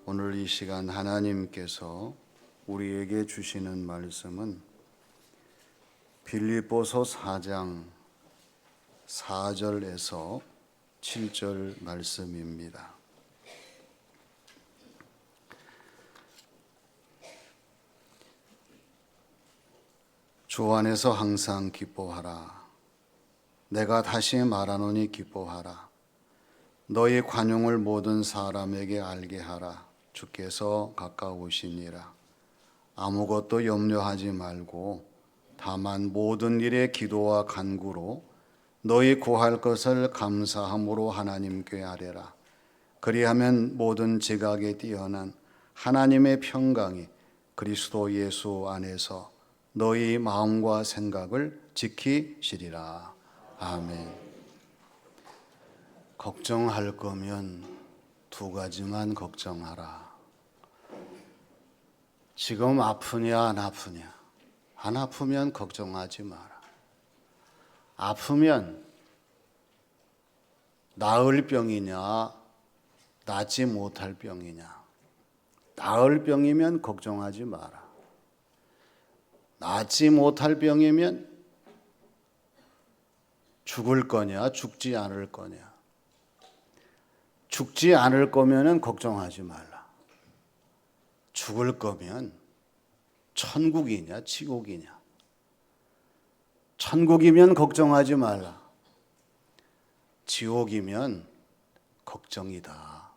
오늘 이 시간 하나님께서 우리에게 주시는 말씀은 빌립보서 4장 4절에서 7절 말씀입니다. 주 안에서 항상 기뻐하라. 내가 다시 말하노니 기뻐하라. 너희 관용을 모든 사람에게 알게 하라. 주께서 가까우시니라. 아무것도 염려하지 말고 다만 모든 일에 기도와 간구로 너희 구할 것을 감사함으로 하나님께 아뢰라. 그리하면 모든 지각에 뛰어난 하나님의 평강이 그리스도 예수 안에서 너희 마음과 생각을 지키시리라. 아멘. 걱정할 거면 두 가지만 걱정하라. 지금 아프냐 안 아프냐? 안 아프면 걱정하지 마라. 아프면 나을 병이냐 낫지 못할 병이냐? 나을 병이면 걱정하지 마라. 낫지 못할 병이면 죽을 거냐 죽지 않을 거냐? 죽지 않을 거면은 걱정하지 말라. 죽을 거면 천국이냐 지옥이냐? 천국이면 걱정하지 말라. 지옥이면 걱정이다.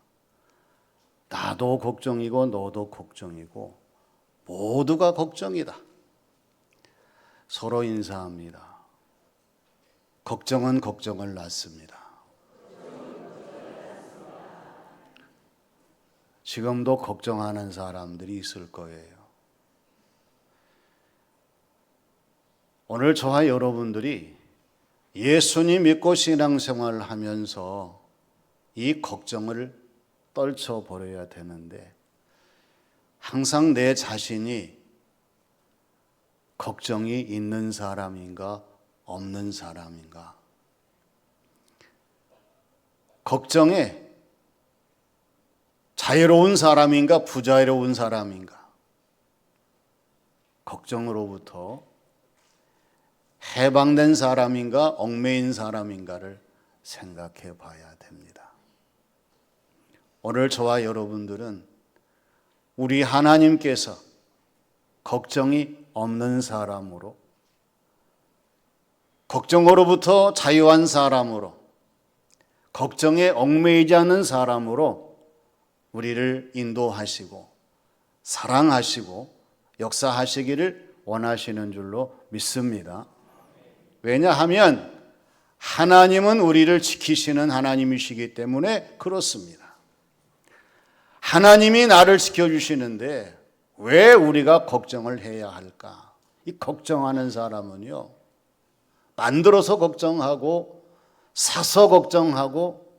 나도 걱정이고 너도 걱정이고 모두가 걱정이다. 서로 인사합니다. 걱정은 걱정을 낳습니다. 지금도 걱정하는 사람들이 있을 거예요. 오늘 저와 여러분들이 예수님 믿고 신앙생활을 하면서 이 걱정을 떨쳐버려야 되는데 항상 내 자신이 걱정이 있는 사람인가 없는 사람인가? 걱정에 자유로운 사람인가 부자유로운 사람인가? 걱정으로부터 해방된 사람인가 얽매인 사람인가를 생각해 봐야 됩니다. 오늘 저와 여러분들은 우리 하나님께서 걱정이 없는 사람으로, 걱정으로부터 자유한 사람으로, 걱정에 얽매이지 않는 사람으로 우리를 인도하시고 사랑하시고 역사하시기를 원하시는 줄로 믿습니다. 왜냐하면 하나님은 우리를 지키시는 하나님이시기 때문에 그렇습니다. 하나님이 나를 지켜주시는데 왜 우리가 걱정을 해야 할까? 이 걱정하는 사람은요, 만들어서 걱정하고 사서 걱정하고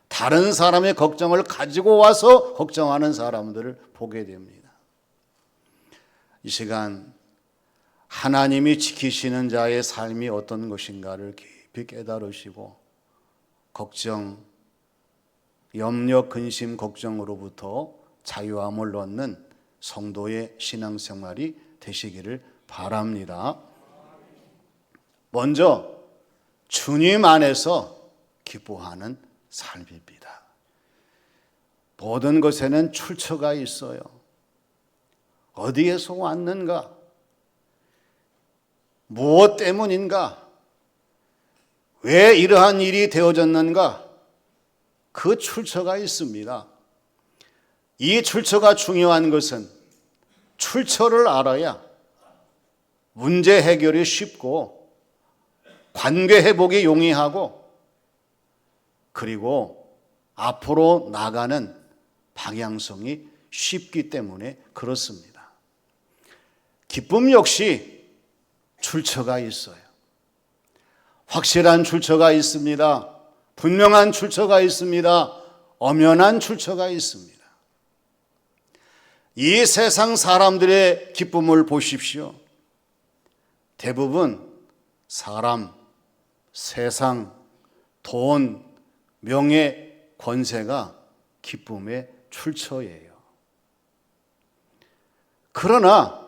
다른 사람의 걱정을 가지고 와서 걱정하는 사람들을 보게 됩니다. 이 시간 하나님이 지키시는 자의 삶이 어떤 것인가를 깊이 깨달으시고 걱정, 염려, 근심, 걱정으로부터 자유함을 얻는 성도의 신앙생활이 되시기를 바랍니다. 먼저 주님 안에서 기뻐하는 삶입니다. 모든 것에는 출처가 있어요. 어디에서 왔는가? 무엇 때문인가? 왜 이러한 일이 되어졌는가? 그 출처가 있습니다. 이 출처가 중요한 것은 출처를 알아야 문제 해결이 쉽고 관계 회복이 용이하고 그리고 앞으로 나가는 방향성이 쉽기 때문에 그렇습니다. 기쁨 역시 출처가 있어요. 확실한 출처가 있습니다. 분명한 출처가 있습니다. 엄연한 출처가 있습니다. 이 세상 사람들의 기쁨을 보십시오. 대부분 사람, 세상, 돈, 명예, 권세가 기쁨의 출처예요. 그러나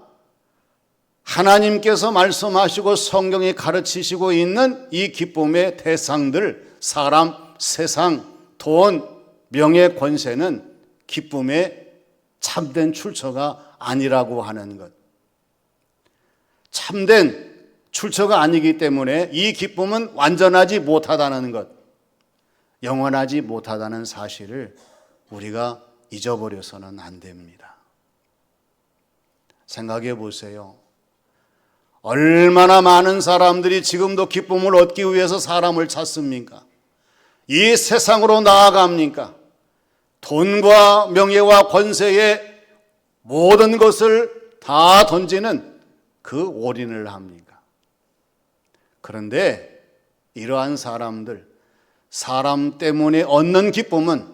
하나님께서 말씀하시고 성경이 가르치시고 있는 이 기쁨의 대상들, 사람, 세상, 돈, 명예, 권세는 기쁨의 참된 출처가 아니라고 하는 것. 참된 출처가 아니기 때문에 이 기쁨은 완전하지 못하다는 것, 영원하지 못하다는 사실을 우리가 잊어버려서는 안 됩니다. 생각해 보세요. 얼마나 많은 사람들이 지금도 기쁨을 얻기 위해서 사람을 찾습니까? 이 세상으로 나아갑니까? 돈과 명예와 권세의 모든 것을 다 던지는 그 올인을 합니까? 그런데 이러한 사람들, 사람 때문에 얻는 기쁨은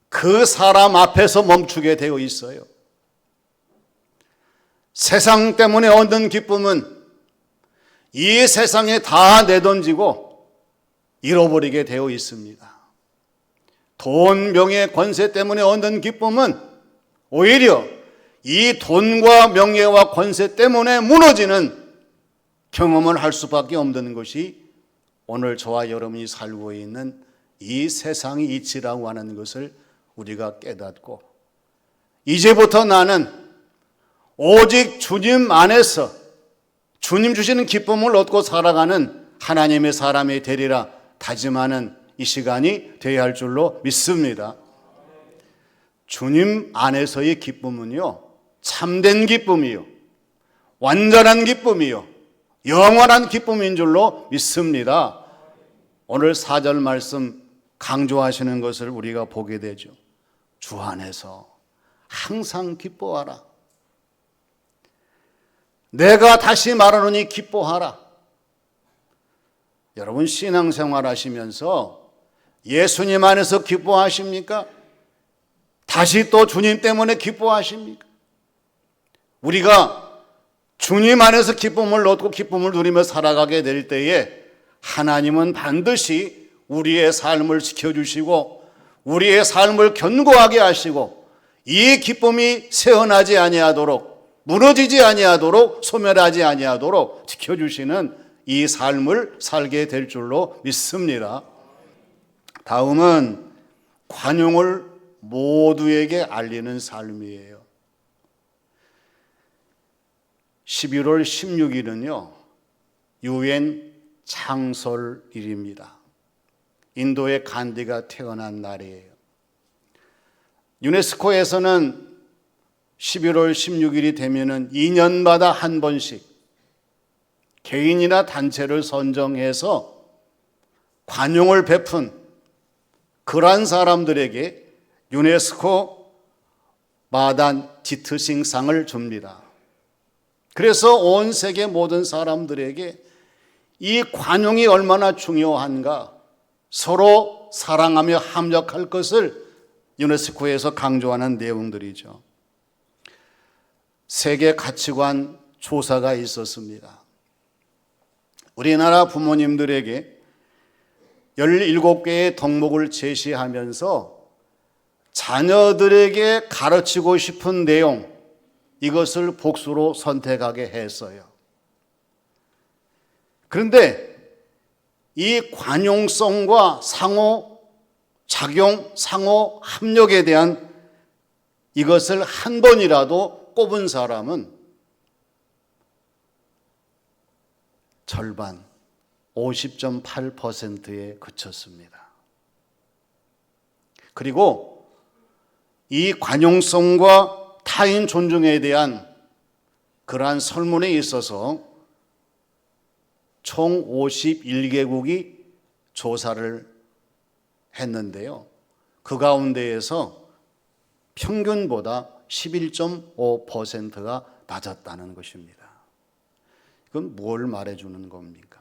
그 사람 앞에서 멈추게 되어 있어요. 세상 때문에 얻는 기쁨은 이 세상에 다 내던지고 잃어버리게 되어 있습니다. 돈, 명예, 권세 때문에 얻는 기쁨은 오히려 이 돈과 명예와 권세 때문에 무너지는 경험을 할 수밖에 없는 것이 오늘 저와 여러분이 살고 있는 이 세상의 이치라고 하는 것을 우리가 깨닫고, 이제부터 나는 오직 주님 안에서 주님 주시는 기쁨을 얻고 살아가는 하나님의 사람이 되리라 다짐하는 이 시간이 되어야 할 줄로 믿습니다. 주님 안에서의 기쁨은요, 참된 기쁨이요, 완전한 기쁨이요, 영원한 기쁨인 줄로 믿습니다. 오늘 4절 말씀 강조하시는 것을 우리가 보게 되죠. 주 안에서 항상 기뻐하라. 내가 다시 말하노니 기뻐하라. 여러분 신앙생활 하시면서 예수님 안에서 기뻐하십니까? 다시 또 주님 때문에 기뻐하십니까? 우리가 주님 안에서 기쁨을 얻고 기쁨을 누리며 살아가게 될 때에 하나님은 반드시 우리의 삶을 지켜주시고 우리의 삶을 견고하게 하시고 이 기쁨이 새어나지 아니하도록, 무너지지 아니하도록, 소멸하지 아니하도록 지켜주시는 이 삶을 살게 될 줄로 믿습니다. 다음은 관용을 모두에게 알리는 삶이에요. 11월 16일은요 유엔 창설일입니다. 인도의 간디가 태어난 날이에요. 유네스코에서는 11월 16일이 되면은 2년마다 한 번씩 개인이나 단체를 선정해서 관용을 베푼 그러한 사람들에게 유네스코 마단 지트싱상을 줍니다. 그래서 온 세계 모든 사람들에게 이 관용이 얼마나 중요한가, 서로 사랑하며 합력할 것을 유네스코에서 강조하는 내용들이죠. 세계 가치관 조사가 있었습니다. 우리나라 부모님들에게 17개의 덕목을 제시하면서 자녀들에게 가르치고 싶은 내용, 이것을 복수로 선택하게 했어요. 그런데 이 관용성과 상호 작용, 상호 합력에 대한 이것을 한 번이라도 꼽은 사람은 절반, 50.8%에 그쳤습니다. 그리고 이 관용성과 타인 존중에 대한 그러한 설문에 있어서 총 51개국이 조사를 했는데요. 그 가운데에서 평균보다 11.5%가 낮았다는 것입니다. 이건 뭘 말해주는 겁니까?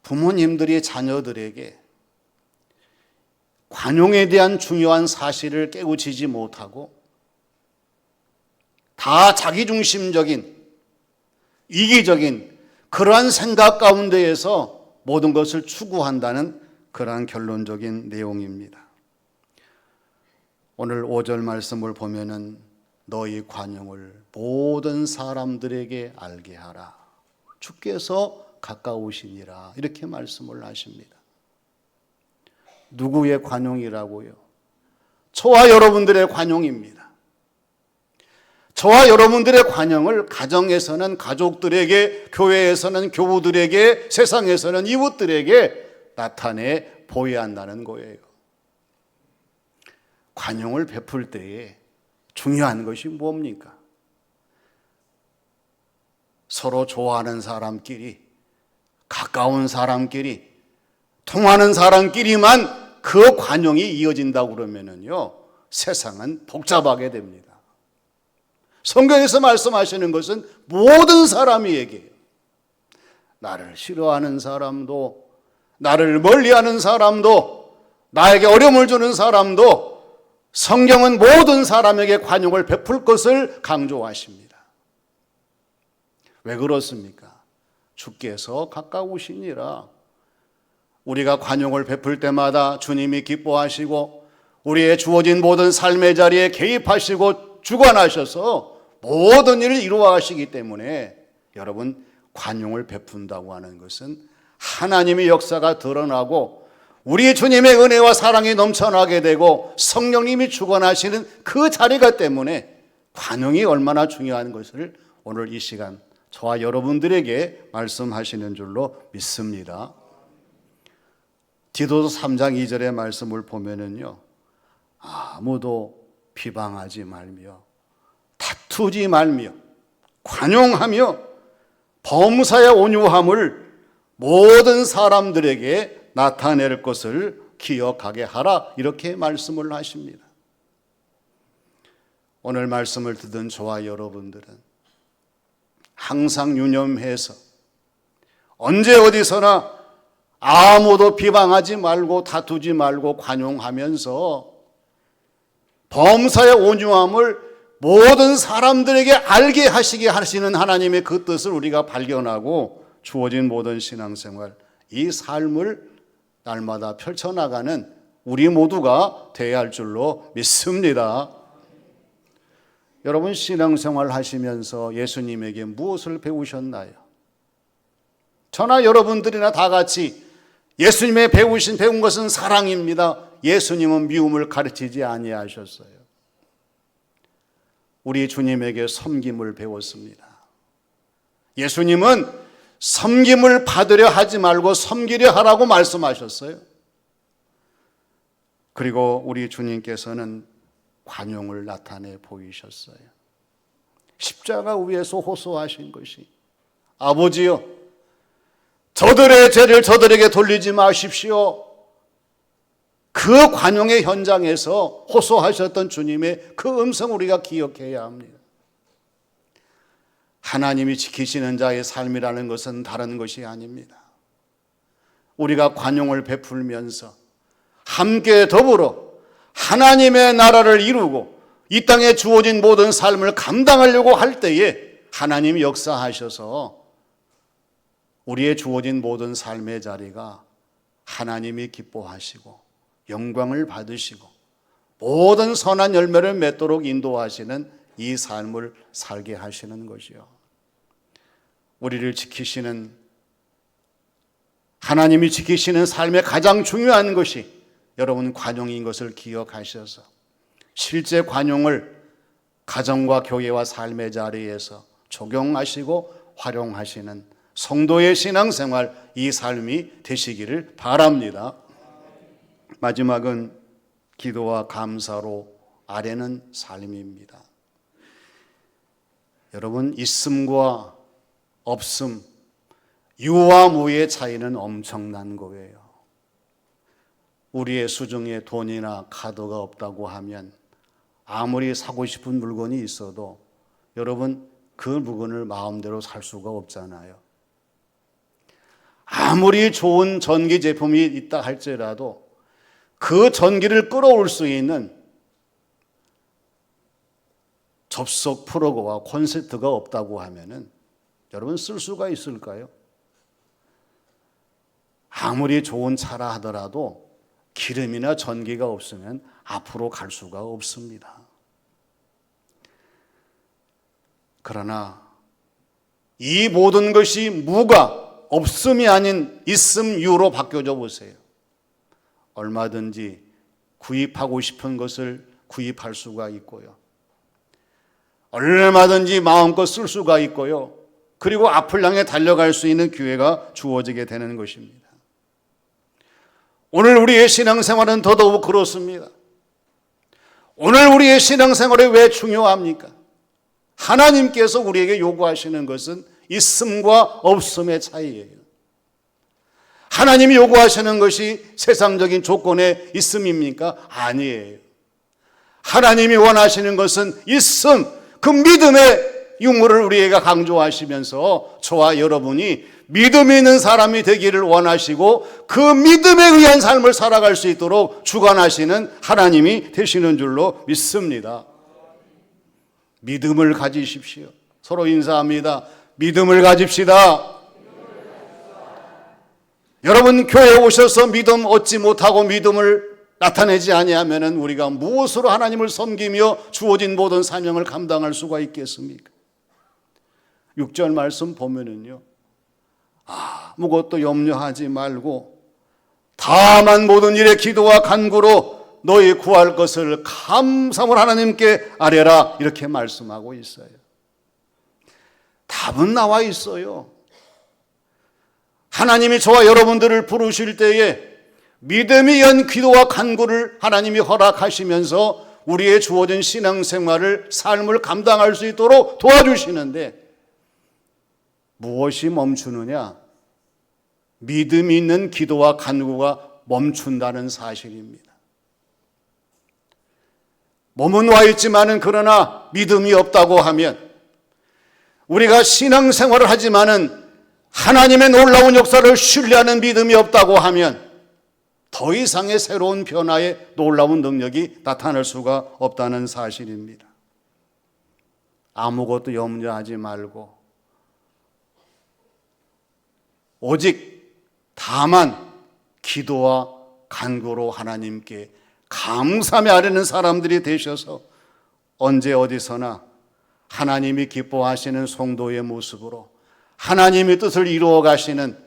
부모님들이 자녀들에게 관용에 대한 중요한 사실을 깨우치지 못하고 다 자기중심적인, 이기적인 그러한 생각 가운데에서 모든 것을 추구한다는 그러한 결론적인 내용입니다. 오늘 5절 말씀을 보면은 너희 관용을 모든 사람들에게 알게 하라. 주께서 가까우시니라. 이렇게 말씀을 하십니다. 누구의 관용이라고요? 저와 여러분들의 관용입니다. 저와 여러분들의 관용을 가정에서는 가족들에게, 교회에서는 교우들에게, 세상에서는 이웃들에게 나타내 보여야 한다는 거예요. 관용을 베풀 때에 중요한 것이 뭡니까? 서로 좋아하는 사람끼리, 가까운 사람끼리, 통하는 사람끼리만 그 관용이 이어진다고 그러면은요, 세상은 복잡하게 됩니다. 성경에서 말씀하시는 것은 모든 사람이 얘기해요. 나를 싫어하는 사람도, 나를 멀리하는 사람도, 나에게 어려움을 주는 사람도 성경은 모든 사람에게 관용을 베풀 것을 강조하십니다. 왜 그렇습니까? 주께서 가까우시니라. 우리가 관용을 베풀 때마다 주님이 기뻐하시고 우리의 주어진 모든 삶의 자리에 개입하시고 주관하셔서 모든 일을 이루어 가시기 때문에 여러분, 관용을 베푼다고 하는 것은 하나님의 역사가 드러나고 우리 주님의 은혜와 사랑이 넘쳐나게 되고 성령님이 주관하시는 그 자리가 때문에 관용이 얼마나 중요한 것을 오늘 이 시간 저와 여러분들에게 말씀하시는 줄로 믿습니다. 디도서 3장 2절의 말씀을 보면은요, 아무도 비방하지 말며 다투지 말며 관용하며 범사의 온유함을 모든 사람들에게 나타낼 것을 기억하게 하라, 이렇게 말씀을 하십니다. 오늘 말씀을 듣는 저와 여러분들은 항상 유념해서 언제 어디서나 아무도 비방하지 말고 다투지 말고 관용하면서 범사의 온유함을 모든 사람들에게 알게 하시게 하시는 하나님의 그 뜻을 우리가 발견하고 주어진 모든 신앙생활, 이 삶을 날마다 펼쳐나가는 우리 모두가 되어야 할 줄로 믿습니다. 여러분, 신앙생활 하시면서 예수님에게 무엇을 배우셨나요? 저나 여러분들이나 다 같이 예수님의 배운 것은 사랑입니다. 예수님은 미움을 가르치지 아니하셨어요. 우리 주님에게 섬김을 배웠습니다. 예수님은 섬김을 받으려 하지 말고 섬기려 하라고 말씀하셨어요. 그리고 우리 주님께서는 관용을 나타내 보이셨어요. 십자가 위에서 호소하신 것이, 아버지여, 저들의 죄를 저들에게 돌리지 마십시오. 그 관용의 현장에서 호소하셨던 주님의 그 음성을 우리가 기억해야 합니다. 하나님이 지키시는 자의 삶이라는 것은 다른 것이 아닙니다. 우리가 관용을 베풀면서 함께 더불어 하나님의 나라를 이루고 이 땅에 주어진 모든 삶을 감당하려고 할 때에 하나님이 역사하셔서 우리의 주어진 모든 삶의 자리가 하나님이 기뻐하시고 영광을 받으시고 모든 선한 열매를 맺도록 인도하시는 이 삶을 살게 하시는 것이요, 우리를 지키시는, 하나님이 지키시는 삶의 가장 중요한 것이 여러분 관용인 것을 기억하셔서 실제 관용을 가정과 교회와 삶의 자리에서 적용하시고 활용하시는 성도의 신앙생활, 이 삶이 되시기를 바랍니다. 마지막은 기도와 감사로 아뢰는 삶입니다. 여러분, 있음과 없음, 유와 무의 차이는 엄청난 거예요. 우리의 수중에 돈이나 카드가 없다고 하면 아무리 사고 싶은 물건이 있어도 여러분, 그 물건을 마음대로 살 수가 없잖아요. 아무리 좋은 전기 제품이 있다 할지라도 그 전기를 끌어올 수 있는 접속 프로그와 콘센트가 없다고 하면은 여러분, 쓸 수가 있을까요? 아무리 좋은 차라 하더라도 기름이나 전기가 없으면 앞으로 갈 수가 없습니다. 그러나 이 모든 것이 무가 없음이 아닌 있음유로 바뀌어져 보세요. 얼마든지 구입하고 싶은 것을 구입할 수가 있고요. 얼마든지 마음껏 쓸 수가 있고요. 그리고 앞을 향해 달려갈 수 있는 기회가 주어지게 되는 것입니다. 오늘 우리의 신앙생활은 더더욱 그렇습니다. 오늘 우리의 신앙생활이 왜 중요합니까? 하나님께서 우리에게 요구하시는 것은 있음과 없음의 차이예요. 하나님이 요구하시는 것이 세상적인 조건의 있음입니까? 아니에요. 하나님이 원하시는 것은 있음, 그 믿음의 유무를 우리에게 강조하시면서 저와 여러분이 믿음 있는 사람이 되기를 원하시고 그 믿음에 의한 삶을 살아갈 수 있도록 주관하시는 하나님이 되시는 줄로 믿습니다. 믿음을 가지십시오. 서로 인사합니다. 믿음을 가집시다. 여러분, 교회에 오셔서 믿음 얻지 못하고 믿음을 나타내지 아니하면 우리가 무엇으로 하나님을 섬기며 주어진 모든 사명을 감당할 수가 있겠습니까? 6절 말씀 보면은요, 아무것도 염려하지 말고 다만 모든 일에 기도와 간구로 너희 구할 것을 감사함으로 하나님께 아뢰라, 이렇게 말씀하고 있어요. 답은 나와 있어요. 하나님이 저와 여러분들을 부르실 때에 믿음이 의한 기도와 간구를 하나님이 허락하시면서 우리의 주어진 신앙생활을, 삶을 감당할 수 있도록 도와주시는데 무엇이 멈추느냐? 믿음이 있는 기도와 간구가 멈춘다는 사실입니다. 몸은 와 있지만은 그러나 믿음이 없다고 하면, 우리가 신앙생활을 하지만은 하나님의 놀라운 역사를 신뢰하는 믿음이 없다고 하면 더 이상의 새로운 변화의 놀라운 능력이 나타날 수가 없다는 사실입니다. 아무것도 염려하지 말고 오직 다만 기도와 간구로 하나님께 감사하며 아뢰는 사람들이 되셔서 언제 어디서나 하나님이 기뻐하시는 성도의 모습으로 하나님의 뜻을 이루어 가시는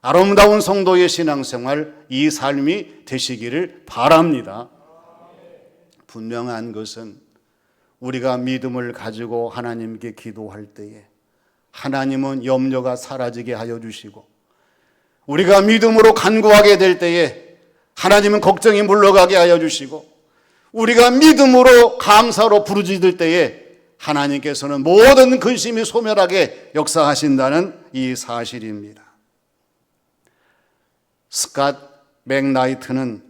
아름다운 성도의 신앙생활, 이 삶이 되시기를 바랍니다. 분명한 것은 우리가 믿음을 가지고 하나님께 기도할 때에 하나님은 염려가 사라지게 하여 주시고, 우리가 믿음으로 간구하게 될 때에 하나님은 걱정이 물러가게 하여 주시고, 우리가 믿음으로 감사로 부르짖을 때에 하나님께서는 모든 근심이 소멸하게 역사하신다는 이 사실입니다. 스캇 맥나이트는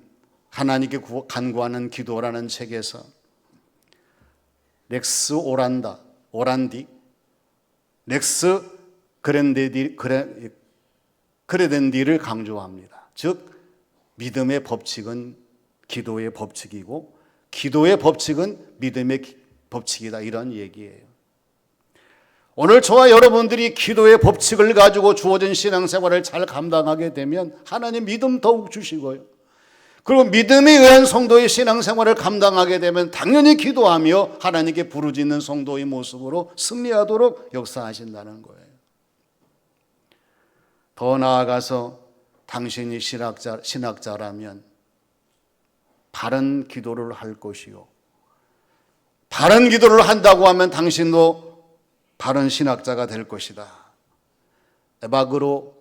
하나님께 간구하는 기도라는 책에서 렉스 오란디, 렉스 그레덴디를 강조합니다. 즉 믿음의 법칙은 기도의 법칙이고 기도의 법칙은 믿음의 법칙이다, 이런 얘기예요. 오늘 저와 여러분들이 기도의 법칙을 가지고 주어진 신앙생활을 잘 감당하게 되면 하나님 믿음 더욱 주시고요, 그리고 믿음에 의한 성도의 신앙생활을 감당하게 되면 당연히 기도하며 하나님께 부르짖는 성도의 모습으로 승리하도록 역사하신다는 거예요. 더 나아가서 당신이 신학자라면 바른 기도를 할 것이요, 바른 기도를 한다고 하면 당신도 바른 신학자가 될 것이다. 에바그로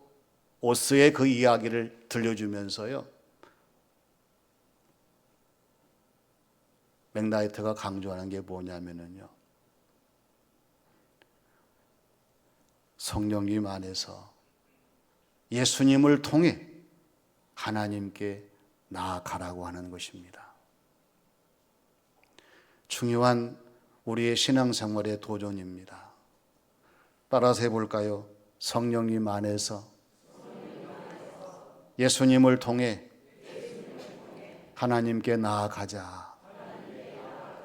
오스의 그 이야기를 들려주면서요, 맥나이트가 강조하는 게 뭐냐면요, 성령님 안에서 예수님을 통해 하나님께 나아가라고 하는 것입니다. 중요한 우리의 신앙생활의 도전입니다. 따라서 해볼까요? 성령님 안에서 예수님을 통해 하나님께 나아가자.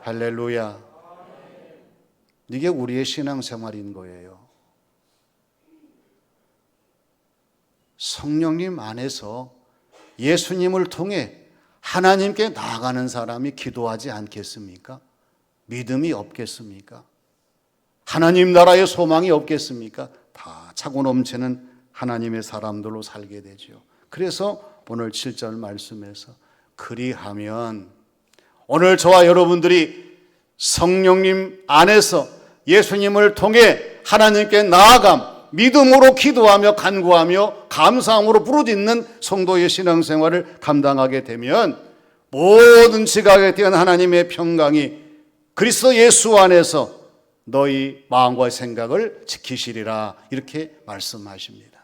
할렐루야. 이게 우리의 신앙생활인 거예요. 성령님 안에서 예수님을 통해 하나님께 나아가는 사람이 기도하지 않겠습니까? 믿음이 없겠습니까? 하나님 나라의 소망이 없겠습니까? 다 차고 넘치는 하나님의 사람들로 살게 되죠. 그래서 오늘 7절 말씀에서 그리하면 오늘 저와 여러분들이 성령님 안에서 예수님을 통해 하나님께 나아감, 믿음으로 기도하며 간구하며 감사함으로 부르짖는 성도의 신앙생활을 감당하게 되면 모든 지각에 대한 하나님의 평강이 그리스도 예수 안에서 너희 마음과 생각을 지키시리라 이렇게 말씀하십니다.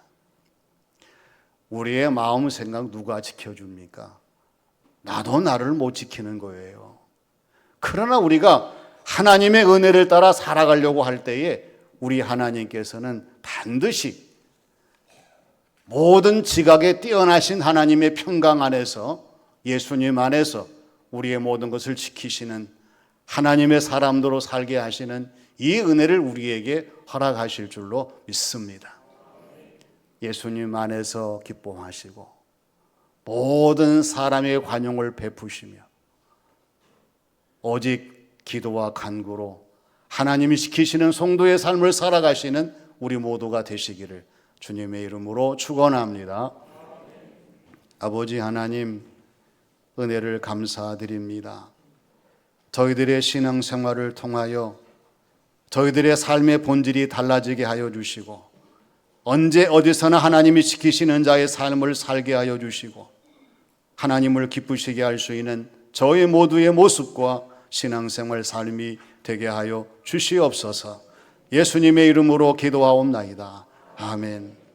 우리의 마음 생각 누가 지켜줍니까? 나도 나를 못 지키는 거예요. 그러나 우리가 하나님의 은혜를 따라 살아가려고 할 때에 우리 하나님께서는 반드시 모든 지각에 뛰어나신 하나님의 평강 안에서 예수님 안에서 우리의 모든 것을 지키시는 하나님의 사람들로 살게 하시는 이 은혜를 우리에게 허락하실 줄로 믿습니다. 예수님 안에서 기뻐하시고 모든 사람의 관용을 베푸시며 오직 기도와 간구로 하나님이 지키시는 성도의 삶을 살아가시는 우리 모두가 되시기를 주님의 이름으로 축원합니다. 아버지 하나님, 은혜를 감사드립니다. 저희들의 신앙생활을 통하여 저희들의 삶의 본질이 달라지게 하여 주시고 언제 어디서나 하나님이 지키시는 자의 삶을 살게 하여 주시고 하나님을 기쁘시게 할 수 있는 저희 모두의 모습과 신앙생활 삶이 되게 하여 주시옵소서. 예수님의 이름으로 기도하옵나이다. 아멘.